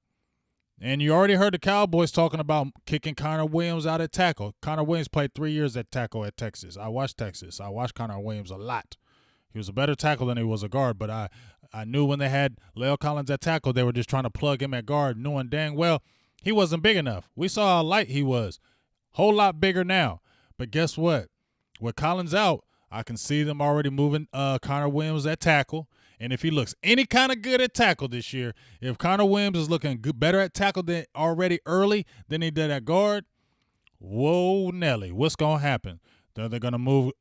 And you already heard the Cowboys talking about kicking Connor Williams out at tackle. Connor Williams played 3 years at tackle at Texas. I watched Texas. I watched Connor Williams a lot. He was a better tackle than he was a guard, but I knew when they had La'el Collins at tackle, they were just trying to plug him at guard, knowing dang well he wasn't big enough. We saw how light he was. Whole lot bigger now. But guess what? With Collins out, I can see them already moving Connor Williams at tackle. And if he looks any kind of good at tackle this year, if Connor Williams is looking good, better at tackle than already early than he did at guard, whoa, Nelly, what's going to happen? They're going to move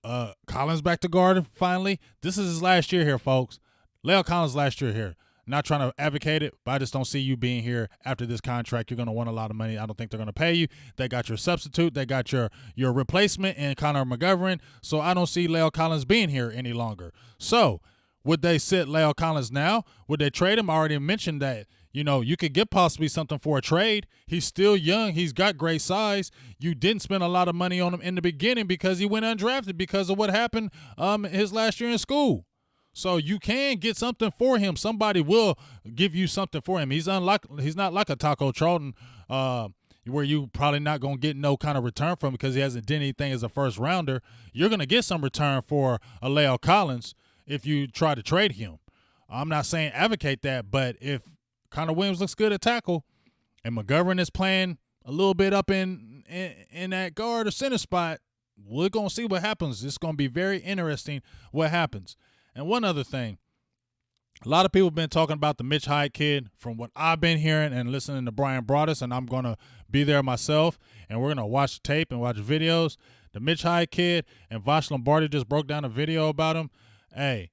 Collins back to guard finally. This is his last year here, folks. La'el Collins last year here. Not trying to advocate it, but I just don't see you being here after this contract. You're going to want a lot of money. I don't think they're going to pay you. They got your substitute. They got your replacement in Connor McGovern. So I don't see La'el Collins being here any longer. So would they sit La'el Collins now? Would they trade him? I already mentioned that. You know, you could get possibly something for a trade. He's still young. He's got great size. You didn't spend a lot of money on him in the beginning because he went undrafted because of what happened his last year in school. So you can get something for him. Somebody will give you something for him. He's not like a Taco Charlton where you probably not going to get no kind of return from him because he hasn't done anything as a first rounder. You're going to get some return for a La'el Collins if you try to trade him. I'm not saying advocate that, but if Connor Williams looks good at tackle and McGovern is playing a little bit up in that guard or center spot, we're going to see what happens. It's going to be very interesting what happens. And one other thing, a lot of people have been talking about the Mitch Hyde kid from what I've been hearing and listening to Brian Broaddus, and I'm going to be there myself, and we're going to watch the tape and watch videos. The Mitch Hyde kid, and Vosh Lombardi just broke down a video about him. Hey,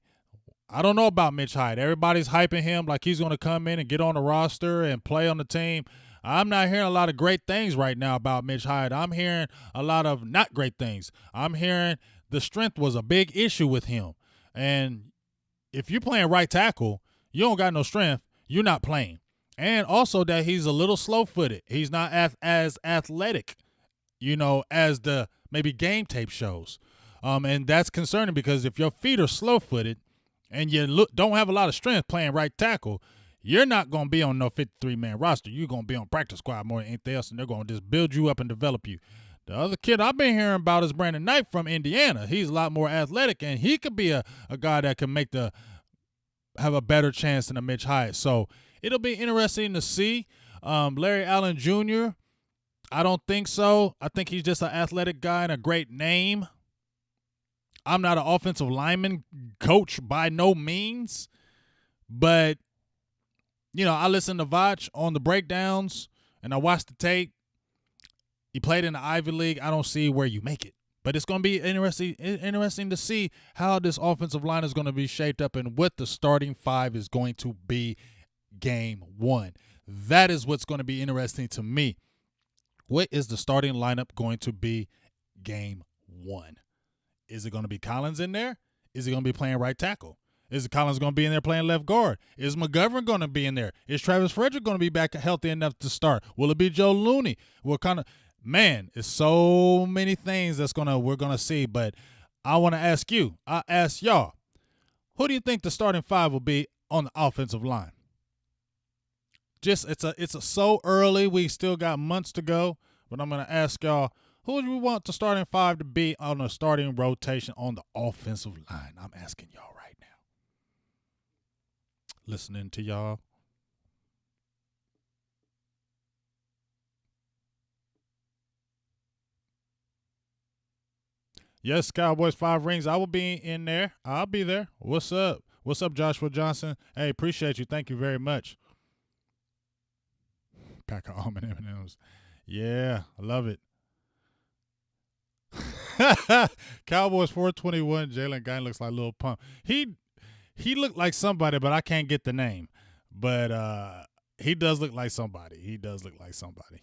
I don't know about Mitch Hyde. Everybody's hyping him like he's going to come in and get on the roster and play on the team. I'm not hearing a lot of great things right now about Mitch Hyde. I'm hearing a lot of not great things. I'm hearing the strength was a big issue with him. And if you're playing right tackle, you don't got no strength, you're not playing. And also that he's a little slow-footed. He's not as athletic, as the maybe game tape shows. And that's concerning because if your feet are slow-footed and you don't have a lot of strength playing right tackle, you're not going to be on no 53-man roster. You're going to be on practice squad more than anything else, and they're going to just build you up and develop you. The other kid I've been hearing about is Brandon Knight from Indiana. He's a lot more athletic, and he could be a guy that can have a better chance than a Mitch Hyde. So it'll be interesting to see. Larry Allen Jr., I don't think so. I think he's just an athletic guy and a great name. I'm not an offensive lineman coach by no means, but, I listen to Voch on the breakdowns, and I watch the tape. He played in the Ivy League. I don't see where you make it. But it's going to be interesting to see how this offensive line is going to be shaped up and what the starting five is going to be game one. That is what's going to be interesting to me. What is the starting lineup going to be game one? Is it going to be Collins in there? Is he going to be playing right tackle? Is Collins going to be in there playing left guard? Is McGovern going to be in there? Is Travis Frederick going to be back healthy enough to start? Will it be Joe Looney? Man, it's so many things we're gonna see. But I want to ask you. I ask y'all, who do you think the starting five will be on the offensive line? It's so early. We still got months to go. But I'm gonna ask y'all, who do you want the starting five to be on the starting rotation on the offensive line? I'm asking y'all right now. Listening to y'all. Yes, Cowboys 5 rings. I will be in there. I'll be there. What's up? What's up, Joshua Johnson? Hey, appreciate you. Thank you very much. Pack of almond M&Ms. Yeah, I love it. Cowboys 421. Jalen Guy looks like Lil Pump. He looked like somebody, but I can't get the name. But he does look like somebody. He does look like somebody.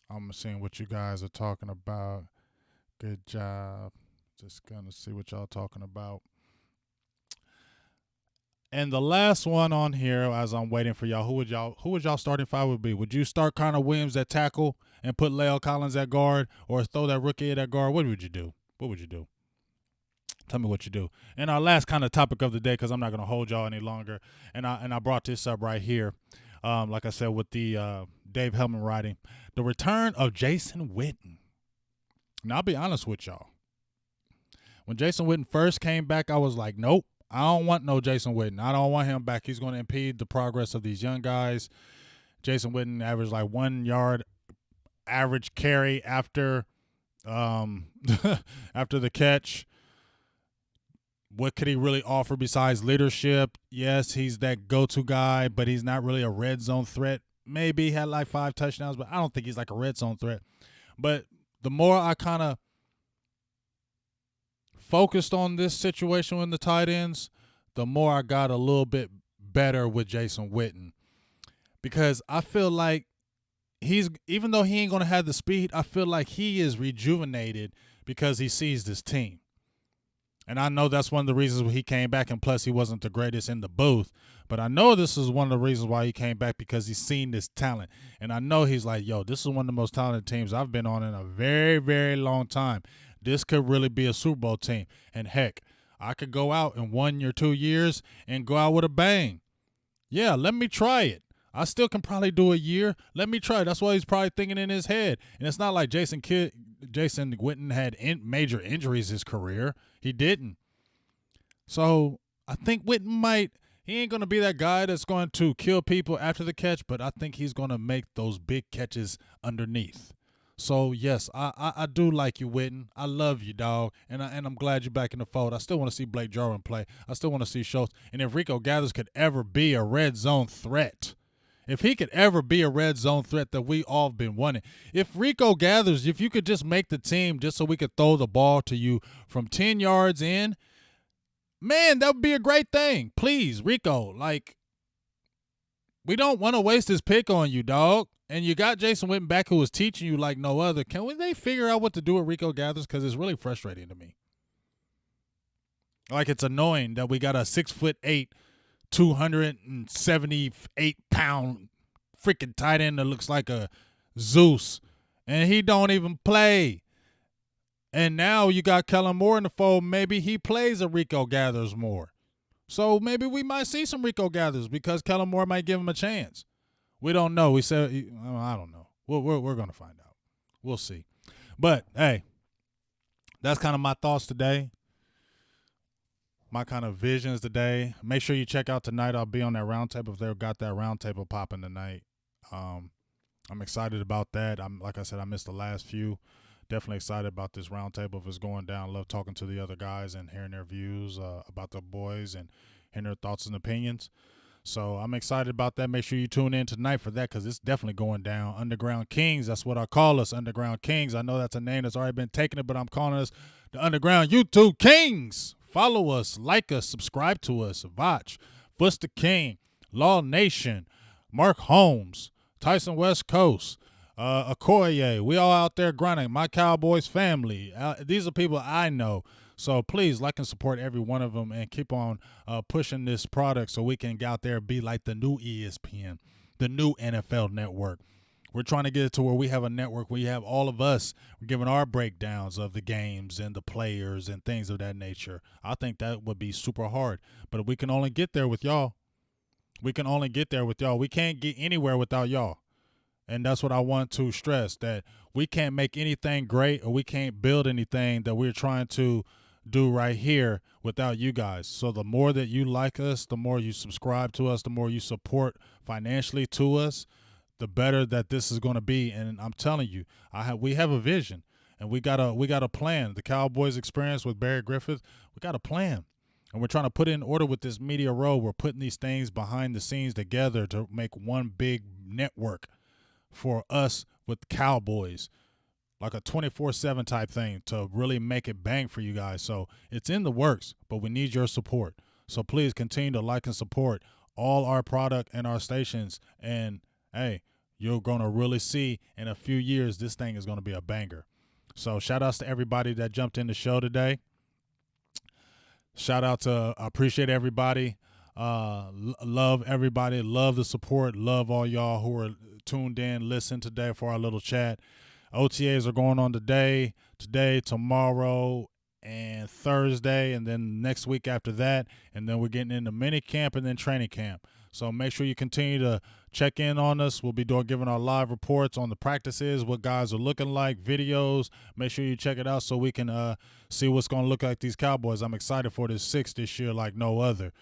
I'm seeing what you guys are talking about. Good job. Just gonna see what y'all talking about. And the last one on here, as I'm waiting for y'all, who would y'all starting five would be? Would you start Connor Williams at tackle and put La'el Collins at guard, or throw that rookie at guard? What would you do? What would you do? Tell me what you do. And our last kind of topic of the day, because I'm not going to hold y'all any longer, and I brought this up right here, like I said, with the Dave Hellman writing, the return of Jason Witten. Now, I'll be honest with y'all. When Jason Witten first came back, I was like, nope, I don't want no Jason Witten. I don't want him back. He's going to impede the progress of these young guys. Jason Witten averaged like 1 yard average carry after after the catch. What could he really offer besides leadership? Yes, he's that go-to guy, but he's not really a red zone threat. Maybe he had like 5 touchdowns, but I don't think he's like a red zone threat. But the more I kind of focused on this situation with the tight ends, the more I got a little bit better with Jason Witten. Because I feel like even though he ain't going to have the speed, I feel like he is rejuvenated because he sees this team. And I know that's one of the reasons he came back, and plus he wasn't the greatest in the booth. But I know this is one of the reasons why he came back, because he's seen this talent. And I know he's like, yo, this is one of the most talented teams I've been on in a very, very long time. This could really be a Super Bowl team. And heck, I could go out in 1 or 2 years and go out with a bang. Yeah, let me try it. I still can probably do a year. Let me try it. That's what he's probably thinking in his head. And it's not like Jason Witten had major injuries his career. He didn't. So I think Witten he ain't going to be that guy that's going to kill people after the catch, but I think he's going to make those big catches underneath. So, yes, I do like you, Witten. I love you, dog, and I'm glad you're back in the fold. I still want to see Blake Jarwin play. I still want to see Schultz. And if Rico Gathers could ever be a red zone threat, if he could ever be a red zone threat that we all have been wanting, if Rico Gathers, if you could just make the team just so we could throw the ball to you from 10 yards in, man, that would be a great thing. Please, Rico, we don't want to waste his pick on you, dog. And you got Jason Witten back, who was teaching you like no other. They figure out what to do with Rico Gathers? Because it's really frustrating to me. Like, it's annoying that we got a 6'8", 278-pound freaking tight end that looks like a Zeus, and he don't even play. And now you got Kellen Moore in the fold. Maybe he plays a Rico Gathers more. So maybe we might see some Rico Gathers because Kellen Moore might give him a chance. We don't know. We said, I don't know. We're going to find out. We'll see. But, hey, that's kind of my thoughts today. My kind of visions today. Make sure you check out tonight. I'll be on that roundtable if they've got that roundtable popping tonight. I'm excited about that. Like I said, I missed the last few. Definitely excited about this roundtable if it's going down. Love talking to the other guys and hearing their views about the boys and hearing their thoughts and opinions. So I'm excited about that. Make sure you tune in tonight for that because it's definitely going down. Underground Kings, that's what I call us, Underground Kings. I know that's a name that's already been taken, but I'm calling us the Underground YouTube Kings. Follow us, like us, subscribe to us. Vach, Fuster King, Law Nation, Mark Holmes, Tyson West Coast, Okoye. We all out there grinding. My Cowboys family. These are people I know. So please like and support every one of them and keep on pushing this product so we can get out there and be like the new ESPN, the new NFL network. We're trying to get it to where we have a network where you have all of us giving our breakdowns of the games and the players and things of that nature. I think that would be super hard. But we can only get there with y'all. We can only get there with y'all. We can't get anywhere without y'all. And that's what I want to stress, that we can't make anything great or we can't build anything that we're trying to do right here without you guys. So the more that you like us, the more you subscribe to us, the more you support financially to us, the better that this is going to be. And I'm telling you, we have a vision and we got a plan. The Cowboys experience with Barry Griffith, we got a plan. And we're trying to put it in order with this media row. We're putting these things behind the scenes together to make one big network for us with Cowboys, like a 24/7 type thing to really make it bang for you guys. So it's in the works, but we need your support. So please continue to like and support all our product and our stations. And hey, you're going to really see in a few years this thing is going to be a banger. So shout outs to everybody that jumped in the show today. Shout out to appreciate everybody. Love everybody. Love the support. Love all y'all who are tuned in, listen today for our little chat. OTAs are going on today, tomorrow, and Thursday, and then next week after that. And then we're getting into mini camp and then training camp. So make sure you continue to check in on us. We'll be giving our live reports on the practices, what guys are looking like, videos. Make sure you check it out so we can see what's going to look like these Cowboys. I'm excited for this 6 this year like no other.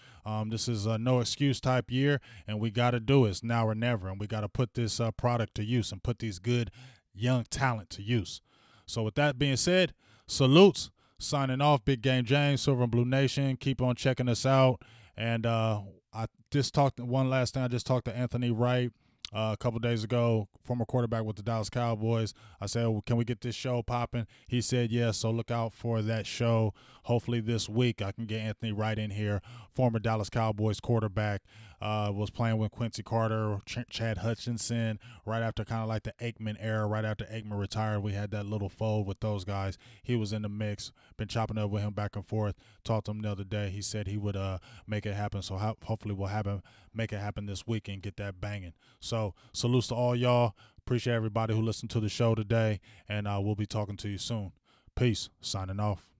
This is a no excuse type year, and we got to do it. It's now or never, and we got to put this product to use and put these good young talent to use. So with that being said, salutes. Signing off, Big Game James, Silver and Blue Nation. Keep on checking us out. And I just talked one last thing. I just talked to Anthony Wright a couple days ago, former quarterback with the Dallas Cowboys. I said, well, can we get this show popping? He said yes, so look out for that show. Hopefully this week I can get Anthony Wright in here, former Dallas Cowboys quarterback. Was playing with Quincy Carter, Chad Hutchinson, right after kind of like the Aikman era, right after Aikman retired. We had that little fold with those guys. He was in the mix, been chopping up with him back and forth. Talked to him the other day. He said he would make it happen, so hopefully we'll have him make it happen this week and get that banging. So salutes to all y'all. Appreciate everybody who listened to the show today, and we'll be talking to you soon. Peace. Signing off.